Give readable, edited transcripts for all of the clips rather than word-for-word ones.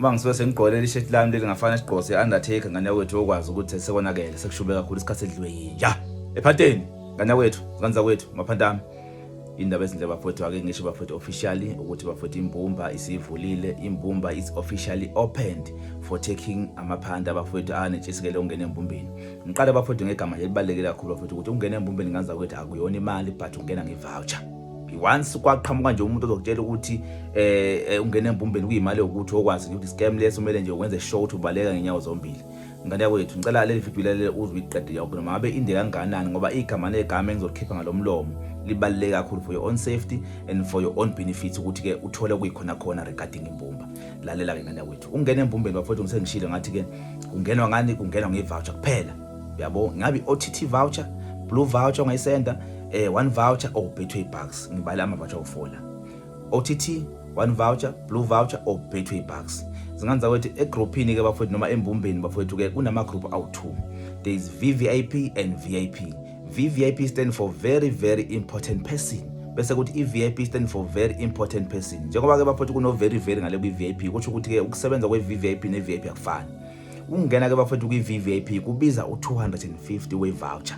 Mangisuke sengigqolele ishirt lami lelingafana sigqose Undertaker ngane kwethu okwazi ukuthi sekonakele sekushube kakhulu isikhathi edliwe yinja. Ephatheni ngane kwethu, kanza kwethu maphantami. Indaba ezinhle bafowethu ake ngisho bafowethu officially ukuthi bafowethu imbumba isivulile, imbumba is officially opened for taking amaphanda bafowethu anetshisekelo ungena embumbeni. Ngiqala bafowethu ngegama elibalekile kakhulu bafowethu ukuthi ungena embumbeni nganza kwethu akuyona imali but ungena ngevoucher. Once kwaqhamuka nje umuntu ozokutshela ukuthi ungena embumbeni kuyimali yokuthi okwazi ukuthi scam leso kumele nje ukwenze show ukuthi ubaleka ngenyawo zombili. Ngane yakwethu ngicela leli video leli uzwe iqede yakho noma ngabe inde kanganani ngoba igama negama engizokhipha ngalomlomo libaluleke kakhulu for your own safety and for your own benefits ukuthi ke uthole kuyikhona khona regarding imbumba. Lalela ke ngane yakwethu ungena embumbeni bafowethu ngisengishilo ngathi ke ungenwa ngani kungenwa ngevoucher kuphela. Uyabo ngabe OTT voucher, blue voucher ungayisenda one voucher or Betway Bucks. Ngibala ama voucher ufola. OTT, one voucher, blue voucher or Betway Bucks. Zinganza kwethu egroupini ke bafowethu noma embumbeni bafowethu ke kunama group awu2. There is VVIP and VIP. VVIP stand for very very important person. Bese kuthi iVIP stand for very important person. Njengoba ke bafowethu kuno very ngale kwiVIP kusho ukuthi ke ukusebenza kweVVIP neVIP akufani. Ungena ke bafowethu kwiVVIP kubiza u250 we voucher.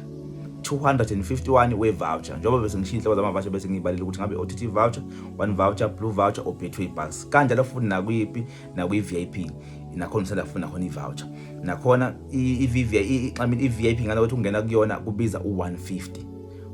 251 we voucher njengoba bese ngishilo zama voucher bese ngibalile ukuthi ngabe OTT voucher, one voucher, blue voucher or Betway Bucks. Kanjalo futhi nakuyiphi nakwi-VIP nakhona selafuna khona i-voucher. Nakhona i-VIP ngana ukuthi ungena kuyona kubiza u150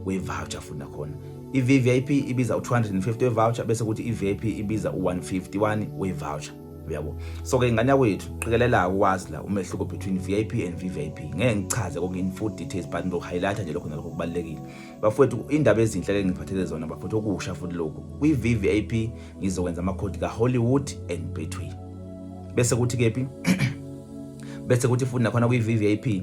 we voucher futhi nakhona. I-VIP ibiza u250 we voucher bese kuthi i-VIP ibiza u151 we voucher. Uyabo. So ke ngane yakwethu qikelela ukwazi la umehluko between VIP and VVIP. Ngeke ngichaze konke in full details but ndo highlight nje lokho nalokho kubalekile. Bafowethu indaba ezinhle ke ngiphathele zona bafowethu okusha futhi lokho. Kwi VVIP ngizokwenza ama code ka Hollywood and Betway. Bese kuthi kephi? Bese kuthi futhi nakhona kwi VVIP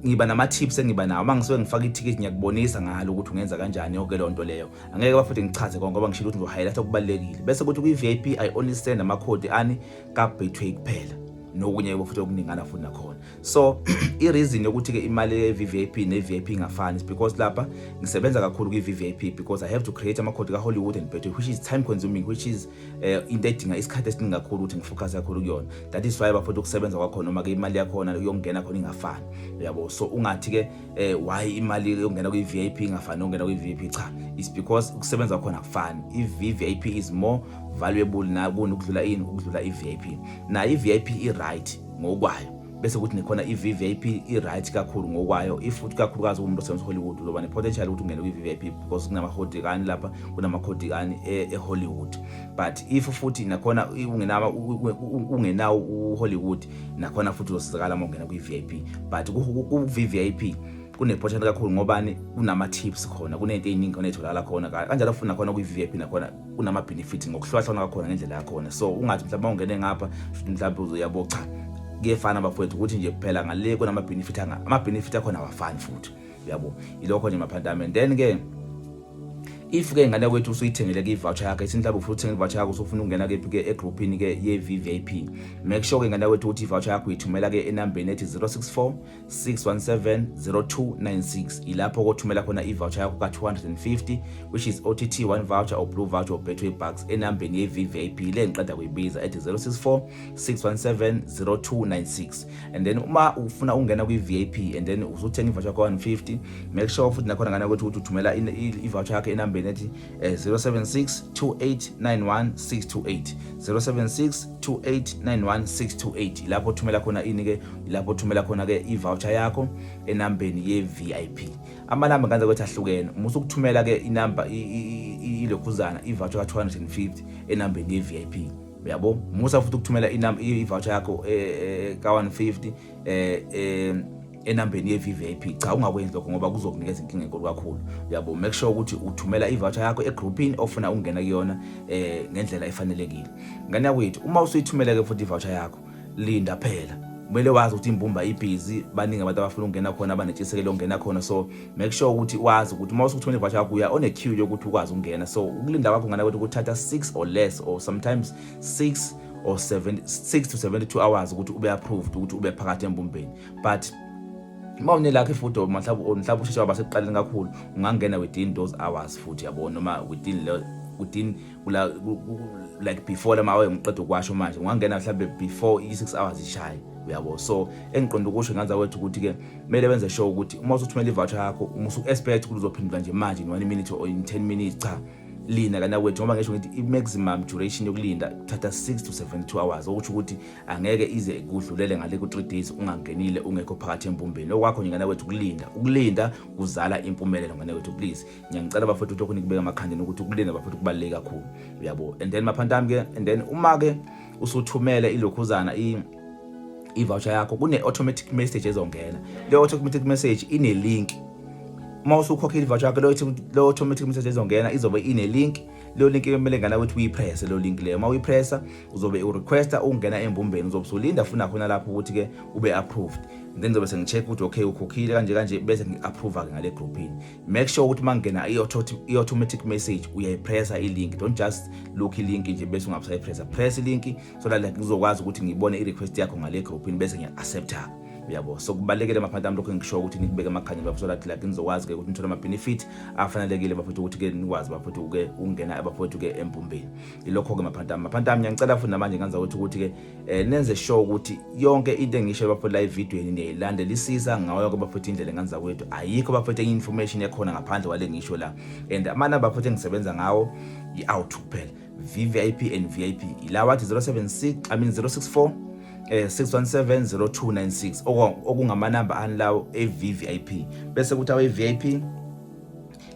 ngiba nama tips engiba nawo mangisuke ngifaka i-ticket ngiyakubonisa ngalo ukuthi ungenza kanjani yonke le nto leyo. Angeke bafuthe ngichaze konke ngoba ngishilo ukuthi ngizohighlight okubalekile. Bese kuthi kwi-VIP I only send ama code ani ka Betway kuphela. Nokunye bafuthe okuningana futhi nakhona. So I reason yokuthi ke imali ye VVIP ne VIP ingafani is because lapha ngisebenza kakhulu kwi VVIP because I have to create ama code ka Hollywood and Betway which is time consuming, which is into edinga isikhathi esiningi kakhulu ukuthi ngifocus kakhulu kuyona. That is why bafuthe ukusebenza kwakho noma ke imali yakho yongena khona ingafani. Uyabo. So ungathi ke why imali yongena kwi VIP ingafani nongena kwi VIP cha, it's because ukusebenza khona akufani. I VVIP is more valuable na ukudlula ukudlula i VIP. Na i VIP I right ngokwayo bese kuthi nekhona i VVIP I right kakhulu ngokwayo. If futhi kakhulukazi umuntu osebenza Hollywood uzoba ne potential ukuthi ungene kwi VVIP because kunama code kani lapha kunama code kani eHollywood. But if futhi nakhona ungenawo uHollywood nakhona futhi uzosizakala uma ungena kwi VIP. But ku VVIP kune potential kakhulu ngobani kunama tips khona kunento eziningi onetholala khona kanjalo futhi nakhona kwi VIP nakhona kunama benefits ngokuhlukahlukana kakhona ngendlela yakho. So ungathi mhlawumbe ungene ngapha mhlawumbe uzoyabo cha kuyefana bafowethu ukuthi nje kuphela ngale kunama benefit ama benefit akhona awafani futhi. Uyabo. Ilokho nje maphandame. Then ke if ke ngane kwethu usuyithengele ke i-voucher yakhe ithi mhlawumbe ufuna ukuthenga i-voucher yakho usufuna ungena ke egroupini ke ye VVIP, make sure ke ngane kwethu ukuthi i-voucher yakho uyithumela ke enambeni ethi 064 617 0296. Ilapho kothumela khona i-voucher yakho ka 250 which is OTT one voucher or blue voucher or Betway Bucks enambeni ye VVIP le ngiqeda kuyibiza ethi 064 617 0296. And then uma ufuna ungena kwi VIP and then usuthenga i-voucher yakho 150, make sure futhi nakhona ngane kwethu ukuthi uthumela i-voucher yakho enambeni 0762891 0762891 lapho thumela khona ke lapho thumela khona ke i-voucher yakho enambeni ye VIP. Amanamba nganza kwethu ahlukene. Musu ukuthumela ke inamba ilokhuzana i-voucher ka 250 enambeni ye VIP. Uyabo. Musa futhi ukuthumela i-voucher yakho ka 150 enambeni ye VVIP cha ungakwenzi lokho ngoba kuzokunikeza inkinga enkulu kakhulu. Uyabo. Make sure ukuthi uthumela i-voucher yakho egroupini ofuna ungena kuyona ngendlela efanelekile. Ngane yakwethu uma usuyithumela ke futhi i-voucher yakho linda phela. Kumele wazi ukuthi imbumba ibhizi baningi abantu abafuna ungena khona abanetshisekelo ongena khona. So make sure ukuthi wazi ukuthi uma usuthumela i-voucher yakho uya on a queue yokuthi ukwazi ungena. So ukulinda kwakho ngana kwethu kuthatha 6 or less or sometimes 6 to 72 hours ukuthi ube approved ukuthi ube phakathi embumbeni. But mawune lakhe futhi mhlawumbe usheshe waba sekuqaleni kakhulu ungangena within those hours futhi yabo noma within within like before lama hour ngiqeda ukwasho manje ungangena mhlawumbe before i6 hours ishaye uyabo. So engiqonda ukusho nganza wethu ukuthi ke kumele benze sure ukuthi uma usuthumela i-voucher yakho uma usu-expect ukuthi uzophendula nje manje in 1 minute or in 10 minutes, cha, linda kana wethu ngoba ngisho ngithi i-maximum duration yokulinda kuthatha 6 to 72 hours, okusho ukuthi angeke ize kudlulele ngale ku 3 days ungangenile ungekho phakathi embumbeni. Okwakho nje ngana wethu ukulinda kuzala impumelelo ngana wethu. Please ngiyangicela bafowethu ukuthi lokho nikubeka emakhandeni ukuthi ukulinda bafowethu kubaluleke kakhulu uyabo. And then maphantami ke, and then uma ke usuthumele ilokhuzana i-voucher yakho kune automatic message ezongena. Le automatic message ine link. Uma usukhokhile i-voucher yakho le automatic message ezongena izobe ine link. Lo link kumele ngana wethu uyipress lo link leyo. Uma uyipressa uzobe urequesta ukungena embumbeni, uzobe usulinda funa khona lapho ukuthi ke ube approved. Then zobe sengicheck ukuthi okay ukhokhile kanje bese ngi-approve ke ngale groupini. Make sure ukuthi mangena i-automatic message uyayipressa i-link. Don't just look i-link nje bese ungasayipressa. Press i-link so that like ngizokwazi ukuthi ngibone i-request yakho ngale groupini bese ngiya-accepta uyabo. So kubalekile maphantami lokho ngisho ukuthi nikubeke emakhanyeni bafo so that like ngizokwazi ke ukuthi nithola ama-benefit afanelekile bafethu ukuthi ke nikwazi bafethu ke ungena bafethu ke empumbeni. Ilokho ke maphantami ngiyangicela futhi namanje nganza ukuthi ke nenze sure ukuthi yonke into engisho bafethu la evidweni niyilandelisisa ngayo ke bafethu indlela nganza kwethu ayikho bafethu i-information ekhona ngaphandle kwale ngisho la. And amanamba bafethu engisebenza ngawo i-out kuphela, VVIP and VIP ilawa 064 6170296 okungamanamba anilawo e-VVIP. Bese kuthi awe-VIP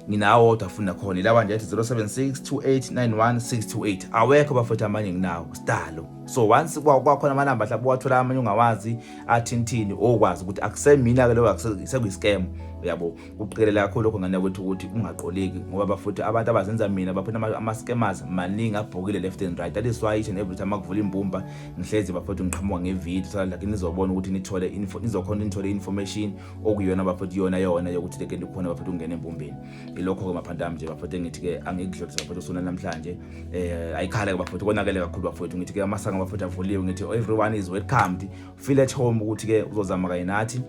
nginawo odafuna khona ilawa nje 0762891628 awekho bafethu amanye nginawo stalo. So once kwakhona amanamba mhlawumbe wathola amanye ungawazi athintini okwazi ukuthi akusemina ke lo sekuyi-scam uyabo. Kuqikelela kakhulu lokho ngane kwethu ukuthi ungaqoleki ngoba bafuthu abantu abazenza mina bafuthu ama-scammers maningi abhokile left and right. That is why each and every time akuvula imbumba ngihlezi bafuthu ngiqhamuka ngevideo so like nizobona ukuthi nizokhona nithole information okuyona bafuthu yona yokuthi leke likhona bafuthu ungena embumbeni. Ilokho ke maphantami nje bafuthu ngithi ke angikudlulisa bafuthu usona namhlanje ayikhala ke bafuthu konakele kakhulu bafuthu ngithi ke amasanga bafuthu avuliwe ngithi everyone is welcomed, feel at home ukuthi ke uzozama kanye nathi.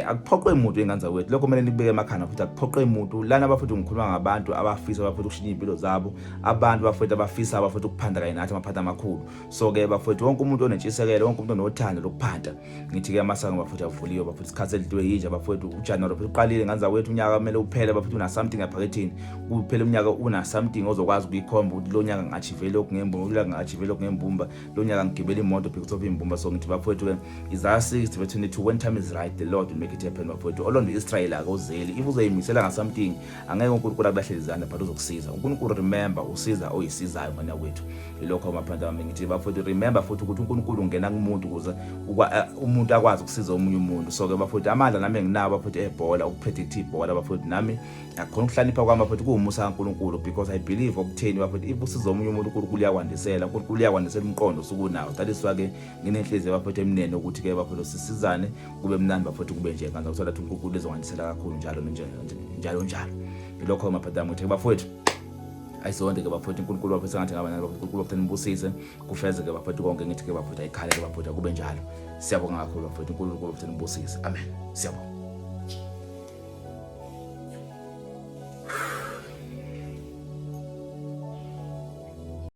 Akuphoqwe umuntu enganza wethu lokho kumele nikubeke emakhanda futhi akuphoqwe umuntu lana bafuthu ngikhuluma ngabantu abafisa bafuthu ukushiya impilo zabo, abantu bafuthu abafisa bafuthu ukuphanda kanye nathi amaphanda amakhulu. So ke bafuthu wonke umuntu onentshisekelo, wonke umuntu onothando lokuphanda ngithi ke amasanga bafuthu avuliwe bafuthu isikhathi elidwe yinje bafuthu uJanuary bafuthu uqalile nganza wethu unyaka kumele uphele bafuthu una something ephakethini. Kuphela unyaka una something ozokwazi ukuyikhomba ukuthi lo nyaka ngiachieve lokhu ngembumba, lo nyaka ngiachieve lokhu ngembumba, lo nyaka ngigibela imoto because of imbumba. So ngithi bafuthu ke Isaiah 60:22 when time is right the Lord will make it happen bafuthu. Olonde Israel akozeli if uzoyimisela nga something angeke uNkulunkulu akulahlelizana but uzokusiza. uNkulunkulu remember usiza oyisizayo ngana wethu. Ilokho amaphanda ami ngithi bafuthu remember futhi ukuthi uNkulunkulu ungena kumuntu ukuze umuntu akwazi ukusiza omunye umuntu. So ke bafuthu amandla nami nginawo bafuthu ebhola ukupredict ibhola bafuthu nami akukhona ukuhlanipha kwami bafuthu kuumusa kaNkulunkulu because I believe okutheni bafuthu if usiza omunye umuntu uNkulunkulu uyakwandisela, uNkulunkulu uyakwandisela umqondo sukunawo. That is why ke nginenhliziyo bafuthu eminene ukuthi ke bafuthu sisizane kube mnandi bafuthu kube nje kanza ukuthi lathi uNkulunkulu ezokwandisela kakhulu njalo. Ilokho maphadama ukuthi bafuthu ayisonke ke bafuthu uNkulunkulu bafuthu sengathi ngaba nalo uNkulunkulu bafuthu nibusise kufeze ke bafuthu konke ngithi ke bafuthu ayikhale ke bafuthu kube njalo. Siyabonga kakhulu bafuthu uNkulunkulu bafuthu nibusise. Amen. Siyabonga.